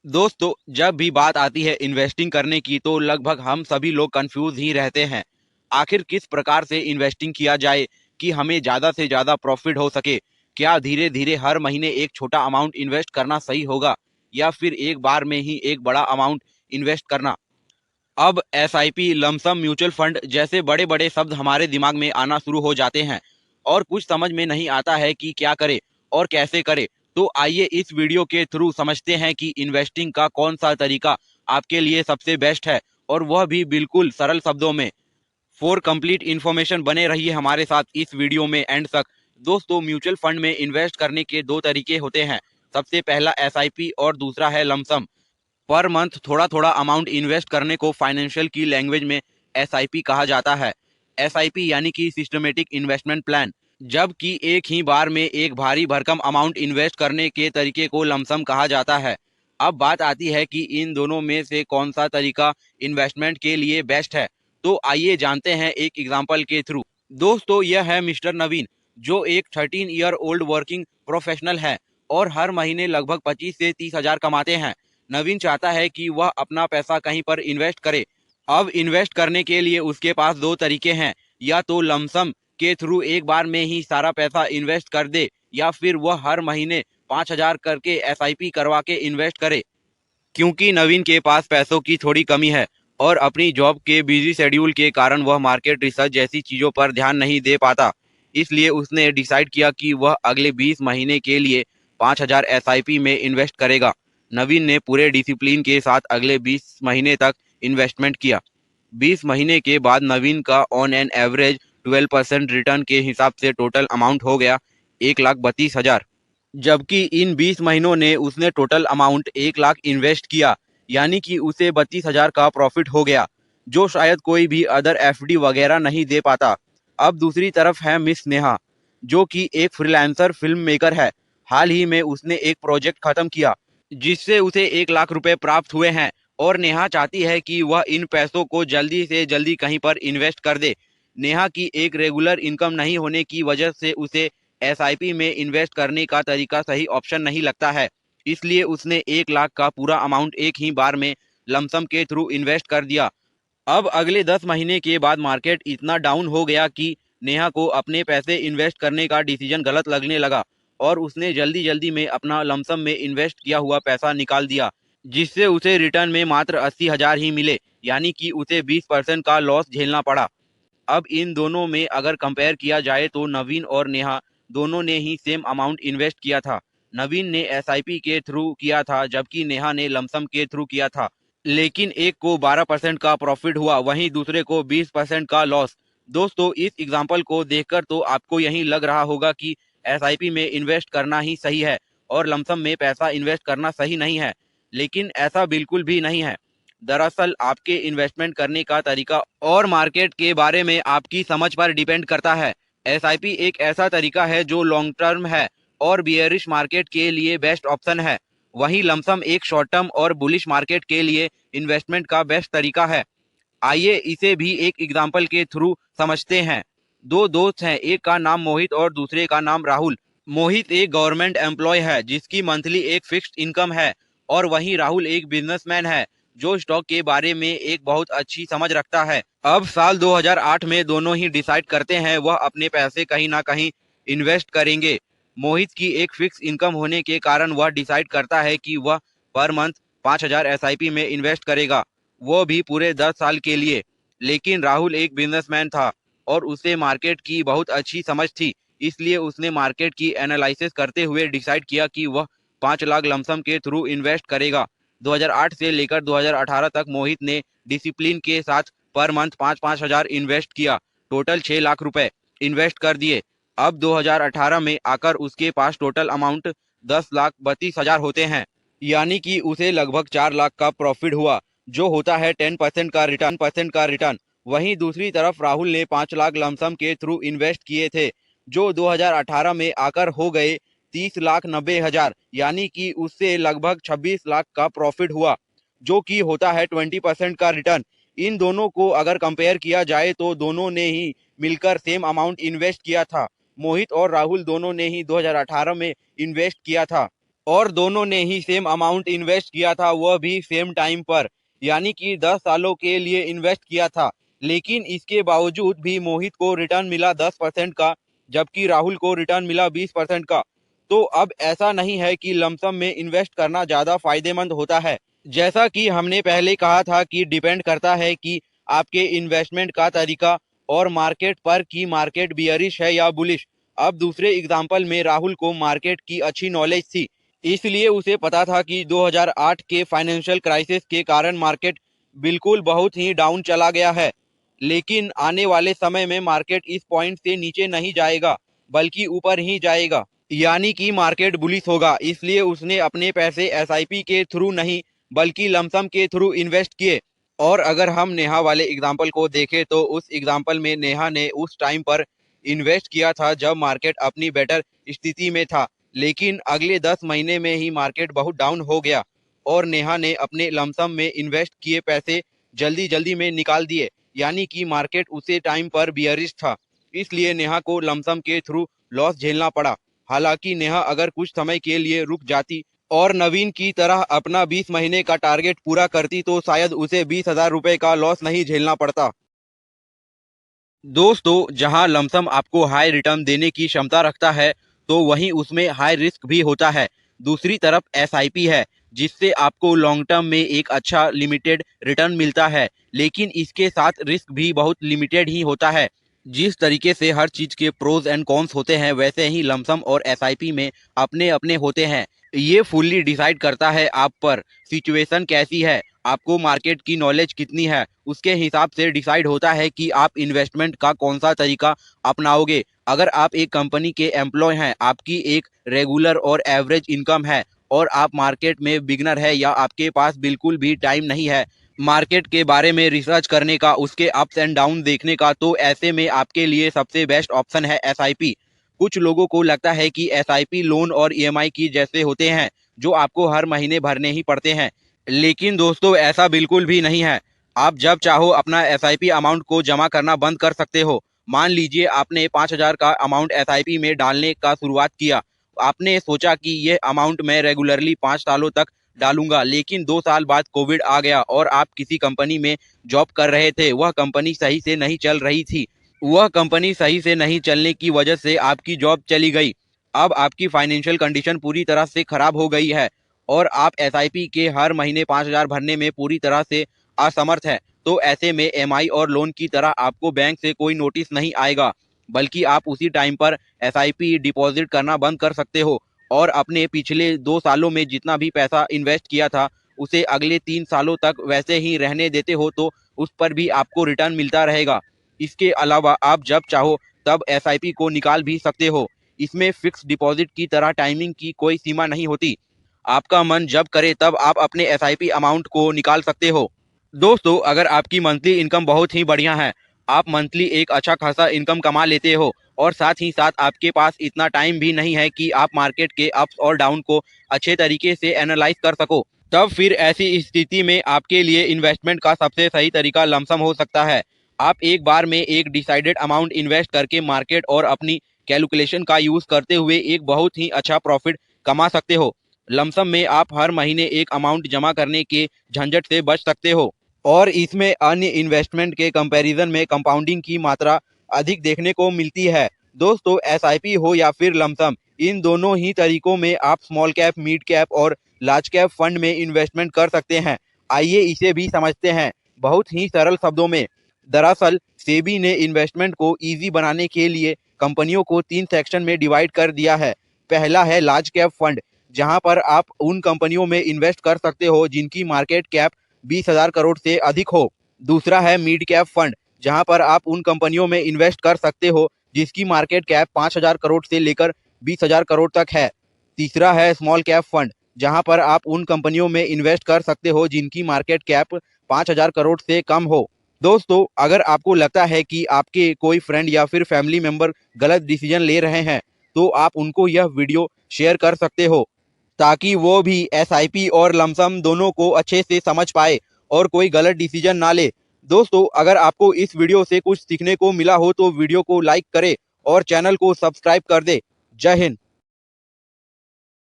दोस्तों, जब भी बात आती है इन्वेस्टिंग करने की तो लगभग हम सभी लोग कंफ्यूज ही रहते हैं। आखिर किस प्रकार से इन्वेस्टिंग किया जाए कि हमें ज़्यादा से ज़्यादा प्रॉफिट हो सके? क्या धीरे-धीरे हर महीने एक छोटा अमाउंट इन्वेस्ट करना सही होगा या फिर एक बार में ही एक बड़ा अमाउंट इन्वेस्ट करना? अब एसआईपी, लमसम म्यूचुअल फंड जैसे बड़े-बड़े शब्द हमारे दिमाग में आना शुरू हो जाते हैं और कुछ समझ में नहीं आता है कि क्या करें और कैसे करें। तो आइए इस वीडियो के थ्रू समझते हैं कि इन्वेस्टिंग का कौन सा तरीका आपके लिए सबसे बेस्ट है और वह भी बिल्कुल सरल शब्दों में। फॉर कंप्लीट इन्फॉर्मेशन बने रहिए हमारे साथ इस वीडियो में एंड तक। दोस्तों, म्यूचुअल फंड में इन्वेस्ट करने के दो तरीके होते हैं। सबसे पहला एसआईपी और दूसरा है लमसम। पर मंथ थोड़ा थोड़ा अमाउंट इन्वेस्ट करने को फाइनेंशियल की लैंग्वेज में एसआईपी कहा जाता है। एसआईपी यानी कि सिस्टमेटिक इन्वेस्टमेंट प्लान, जबकि एक ही बार में एक भारी भरकम अमाउंट इन्वेस्ट करने के तरीके को लमसम कहा जाता है। अब बात आती है कि इन दोनों में से कौन सा तरीका इन्वेस्टमेंट के लिए बेस्ट है। तो आइए जानते हैं एक एग्जाम्पल के थ्रू। दोस्तों, यह है मिस्टर नवीन, जो एक 13 ईयर ओल्ड वर्किंग प्रोफेशनल है और हर महीने लगभग 25 से 30 हजार कमाते हैं। नवीन चाहता है कि वह अपना पैसा कहीं पर इन्वेस्ट करे। अब इन्वेस्ट करने के लिए उसके पास दो तरीके हैं, या तो लमसम के थ्रू एक बार में ही सारा पैसा इन्वेस्ट कर दे या फिर वह हर महीने 5 हजार करके एसआईपी करवा के इन्वेस्ट करे। क्योंकि नवीन के पास पैसों की थोड़ी कमी है और अपनी जॉब के बिजी शेड्यूल के कारण वह मार्केट रिसर्च जैसी चीज़ों पर ध्यान नहीं दे पाता, इसलिए उसने डिसाइड किया कि वह अगले 20 महीने के लिए 5 हजार एसआईपी में इन्वेस्ट करेगा। नवीन ने पूरे डिसिप्लिन के साथ अगले 20 महीने तक इन्वेस्टमेंट किया। 20 महीने के बाद नवीन का ऑन एन एवरेज 12% रिटर्न के हिसाब से टोटल अमाउंट हो गया 1,32,000। जबकि इन 20 महीनों ने उसने टोटल अमाउंट 1 लाख इन्वेस्ट किया, यानी कि उसे 32 हजार का प्रॉफिट हो गया, जो शायद कोई भी अदर एफडी वगैरह नहीं दे पाता। अब दूसरी तरफ है मिस नेहा, जो कि एक फ्रीलांसर फिल्म मेकर है। हाल ही में उसने एक प्रोजेक्ट खत्म किया जिससे उसे 1 लाख रुपए प्राप्त हुए हैं और नेहा चाहती है कि वह इन पैसों को जल्दी से जल्दी कहीं पर इन्वेस्ट कर दे। नेहा की एक रेगुलर इनकम नहीं होने की वजह से उसे एसआईपी में इन्वेस्ट करने का तरीका सही ऑप्शन नहीं लगता है, इसलिए उसने 1 लाख का पूरा अमाउंट एक ही बार में लमसम के थ्रू इन्वेस्ट कर दिया। अब अगले 10 महीने के बाद मार्केट इतना डाउन हो गया कि नेहा को अपने पैसे इन्वेस्ट करने का डिसीजन गलत लगने लगा और उसने जल्दी जल्दी में अपना लमसम में इन्वेस्ट किया हुआ पैसा निकाल दिया, जिससे उसे रिटर्न में मात्र 80 हजार ही मिले, यानी कि उसे 20% का लॉस झेलना पड़ा। अब इन दोनों में अगर कंपेयर किया जाए तो नवीन और नेहा दोनों ने ही सेम अमाउंट इन्वेस्ट किया था। नवीन ने एसआईपी के थ्रू किया था जबकि नेहा ने लमसम के थ्रू किया था, लेकिन एक को 12% का प्रॉफिट हुआ वहीं दूसरे को 20% का लॉस। दोस्तों, इस एग्जाम्पल को देखकर तो आपको यही लग रहा होगा कि एसआईपी में इन्वेस्ट करना ही सही है और लमसम में पैसा इन्वेस्ट करना सही नहीं है, लेकिन ऐसा बिल्कुल भी नहीं है। दरअसल आपके इन्वेस्टमेंट करने का तरीका और मार्केट के बारे में आपकी समझ पर डिपेंड करता है। एसआईपी एक ऐसा तरीका है जो लॉन्ग टर्म है और बियरिश मार्केट के लिए बेस्ट ऑप्शन है। वहीं लमसम एक शॉर्ट टर्म और बुलिश मार्केट के लिए इन्वेस्टमेंट का बेस्ट तरीका है। आइए इसे भी एक एग्जाम्पल के थ्रू समझते हैं। दो दोस्त हैं, एक का नाम मोहित और दूसरे का नाम राहुल। मोहित एक गवर्नमेंट एम्प्लॉय है जिसकी मंथली एक फिक्स्ड इनकम है और वहीं राहुल एक बिजनेसमैन है जो स्टॉक के बारे में एक बहुत अच्छी समझ रखता है। अब साल 2008 में दोनों ही डिसाइड करते हैं वह अपने पैसे कहीं ना कहीं इन्वेस्ट करेंगे। मोहित की एक फिक्स इनकम होने के कारण वह डिसाइड करता है कि वह पर मंथ 5 हजार एसआईपी में इन्वेस्ट करेगा, वो भी पूरे 10 साल के लिए। लेकिन राहुल एक बिजनेसमैन था और उसे मार्केट की बहुत अच्छी समझ थी, इसलिए उसने मार्केट की एनालिसिस करते हुए डिसाइड किया कि वह 5 लाख लमसम के थ्रू इन्वेस्ट करेगा। 2008 से लेकर 2018 तक मोहित ने डिसिप्लिन के साथ पर मंथ 5-5 हजार इन्वेस्ट किया। टोटल 6 लाख रुपए इन्वेस्ट कर दिए। अब 2018 में आकर उसके पास टोटल अमाउंट 10,32,000 होते हैं, यानी कि उसे लगभग 4 लाख का प्रॉफिट हुआ, जो होता है 10% का रिटर्न। वहीं दूसरी तरफ राहुल ने 5 लाख लमसम के थ्रू इन्वेस्ट किए थे, जो 2018 में आकर हो गए 30,90,000, यानी कि उससे लगभग 26 लाख का प्रॉफिट हुआ, जो कि होता है 20% का रिटर्न। इन दोनों को अगर कंपेयर किया जाए तो दोनों ने ही मिलकर सेम अमाउंट इन्वेस्ट किया था। मोहित और राहुल दोनों ने ही 2018 में इन्वेस्ट किया था। और दोनों ने ही सेम अमाउंट इन्वेस्ट किया था, वह भी सेम टाइम पर, यानी कि 10 सालों के लिए इन्वेस्ट किया था। लेकिन इसके बावजूद भी मोहित को रिटर्न मिला 10% का, जबकि राहुल को रिटर्न मिला 20% का। तो अब ऐसा नहीं है कि लमसम में इन्वेस्ट करना ज्यादा फायदेमंद होता है। जैसा कि हमने पहले कहा था कि डिपेंड करता है कि आपके इन्वेस्टमेंट का तरीका और मार्केट पर कि मार्केट बियरिश है या बुलिश। अब दूसरे एग्जांपल में राहुल को मार्केट की अच्छी नॉलेज थी, इसलिए उसे पता था कि 2008 के फाइनेंशियल क्राइसिस के कारण मार्केट बिल्कुल बहुत ही डाउन चला गया है, लेकिन आने वाले समय में मार्केट इस पॉइंट से नीचे नहीं जाएगा बल्कि ऊपर ही जाएगा, यानी कि मार्केट बुलिश होगा। इसलिए उसने अपने पैसे एसआईपी के थ्रू नहीं बल्कि लमसम के थ्रू इन्वेस्ट किए। और अगर हम नेहा वाले एग्जाम्पल को देखें तो उस एग्जाम्पल में नेहा ने उस टाइम पर इन्वेस्ट किया था जब मार्केट अपनी बेटर स्थिति में था, लेकिन अगले 10 महीने में ही मार्केट बहुत डाउन हो गया और नेहा ने अपने लमसम में इन्वेस्ट किए पैसे जल्दी जल्दी में निकाल दिए, यानी कि मार्केट उसी टाइम पर बियरिश था। इसलिए नेहा को लमसम के थ्रू लॉस झेलना पड़ा। हालांकि नेहा अगर कुछ समय के लिए रुक जाती और नवीन की तरह अपना 20 महीने का टारगेट पूरा करती तो शायद उसे 20,000 रुपए का लॉस नहीं झेलना पड़ता। दोस्तों, जहां लमसम आपको हाई रिटर्न देने की क्षमता रखता है तो वहीं उसमें हाई रिस्क भी होता है। दूसरी तरफ एसआईपी है जिससे आपको लॉन्ग टर्म में एक अच्छा लिमिटेड रिटर्न मिलता है, लेकिन इसके साथ रिस्क भी बहुत लिमिटेड ही होता है। जिस तरीके से हर चीज के प्रोज एंड कॉन्स होते हैं वैसे ही लमसम और एसआईपी में अपने अपने होते हैं। ये फुल्ली डिसाइड करता है आप पर सिचुएशन कैसी है, आपको मार्केट की नॉलेज कितनी है, उसके हिसाब से डिसाइड होता है कि आप इन्वेस्टमेंट का कौन सा तरीका अपनाओगे। अगर आप एक कंपनी के एम्प्लॉय हैं, आपकी एक रेगुलर और एवरेज इनकम है और आप मार्केट में बिगनर है या आपके पास बिल्कुल भी टाइम नहीं है मार्केट के बारे में रिसर्च करने का, उसके अप्स एंड डाउन देखने का, तो ऐसे में आपके लिए सबसे बेस्ट ऑप्शन है एसआईपी। कुछ लोगों को लगता है कि एसआईपी लोन और ईएमआई की जैसे होते हैं जो आपको हर महीने भरने ही पड़ते हैं, लेकिन दोस्तों ऐसा बिल्कुल भी नहीं है। आप जब चाहो अपना एसआईपी अमाउंट को जमा करना बंद कर सकते हो। मान लीजिए आपने 5,000 का अमाउंट एसआईपी में डालने का शुरुआत किया। आपने सोचा कि यह अमाउंट मैं रेगुलरली 5 सालों तक डालूंगा, लेकिन 2 साल बाद कोविड आ गया और आप किसी कंपनी में जॉब कर रहे थे, वह कंपनी सही से नहीं चल रही थी। वह कंपनी सही से नहीं चलने की वजह से आपकी जॉब चली गई। अब आपकी फाइनेंशियल कंडीशन पूरी तरह से खराब हो गई है और आप एसआईपी के हर महीने 5,000 भरने में पूरी तरह से असमर्थ है। तो ऐसे में एमआई और लोन की तरह आपको बैंक से कोई नोटिस नहीं आएगा, बल्कि आप उसी टाइम पर एसआईपी डिपॉजिट करना बंद कर सकते हो और अपने पिछले 2 सालों में जितना भी पैसा इन्वेस्ट किया था उसे अगले 3 सालों तक वैसे ही रहने देते हो तो उस पर भी आपको रिटर्न मिलता रहेगा। इसके अलावा आप जब चाहो तब एसआईपी को निकाल भी सकते हो। इसमें फिक्स डिपॉजिट की तरह टाइमिंग की कोई सीमा नहीं होती। आपका मन जब करे तब आप अपने एसआईपी अमाउंट को निकाल सकते हो। दोस्तों, अगर आपकी मंथली इनकम बहुत ही बढ़िया है, आप मंथली एक अच्छा खासा इनकम कमा लेते हो और साथ ही साथ आपके पास इतना टाइम भी नहीं है कि आप मार्केट के अप्स और डाउन को अच्छे तरीके से एनालाइज कर सको, तब फिर ऐसी स्थिति में आपके लिए इन्वेस्टमेंट का सबसे सही तरीका लमसम हो सकता है। आप एक बार में एक डिसाइडेड अमाउंट इन्वेस्ट करके मार्केट और अपनी कैलकुलेशन का यूज करते हुए एक बहुत ही अच्छा प्रॉफिट कमा सकते हो। लमसम में आप हर महीने एक अमाउंट जमा करने के झंझट से बच सकते हो और इसमें अन्य इन्वेस्टमेंट के कंपैरिजन में कंपाउंडिंग की मात्रा अधिक देखने को मिलती है। दोस्तों, एसआईपी हो या फिर लमसम, इन दोनों ही तरीकों में आप स्मॉल कैप, मिड कैप और लार्ज कैप फंड में इन्वेस्टमेंट कर सकते हैं। आइए इसे भी समझते हैं बहुत ही सरल शब्दों में। दरअसल सेबी ने इन्वेस्टमेंट को इजी बनाने के लिए कंपनियों को 3 सेक्शन में डिवाइड कर दिया है। पहला है लार्ज कैप फंड, जहां पर आप उन कंपनियों में इन्वेस्ट कर सकते हो जिनकी मार्केट कैप 20,000 करोड़ से अधिक हो। दूसरा है मिड कैप फंड, जहां पर आप उन कंपनियों में इन्वेस्ट कर सकते हो जिसकी मार्केट कैप 5,000 करोड़ से लेकर 20,000 करोड़ तक है। तीसरा है स्मॉल कैप फंड, जहां पर आप उन कंपनियों में इन्वेस्ट कर सकते हो जिनकी मार्केट कैप 5,000 करोड़ से कम हो। दोस्तों, अगर आपको लगता है कि आपके कोई फ्रेंड या फिर फैमिली मेंबर गलत डिसीजन ले रहे हैं तो आप उनको यह वीडियो शेयर कर सकते हो ताकि वो भी एसआईपी और लमसम दोनों को अच्छे से समझ पाए और कोई गलत डिसीजन ना ले। दोस्तों, अगर आपको इस वीडियो से कुछ सीखने को मिला हो तो वीडियो को लाइक करें और चैनल को सब्सक्राइब कर दे। जय हिंद।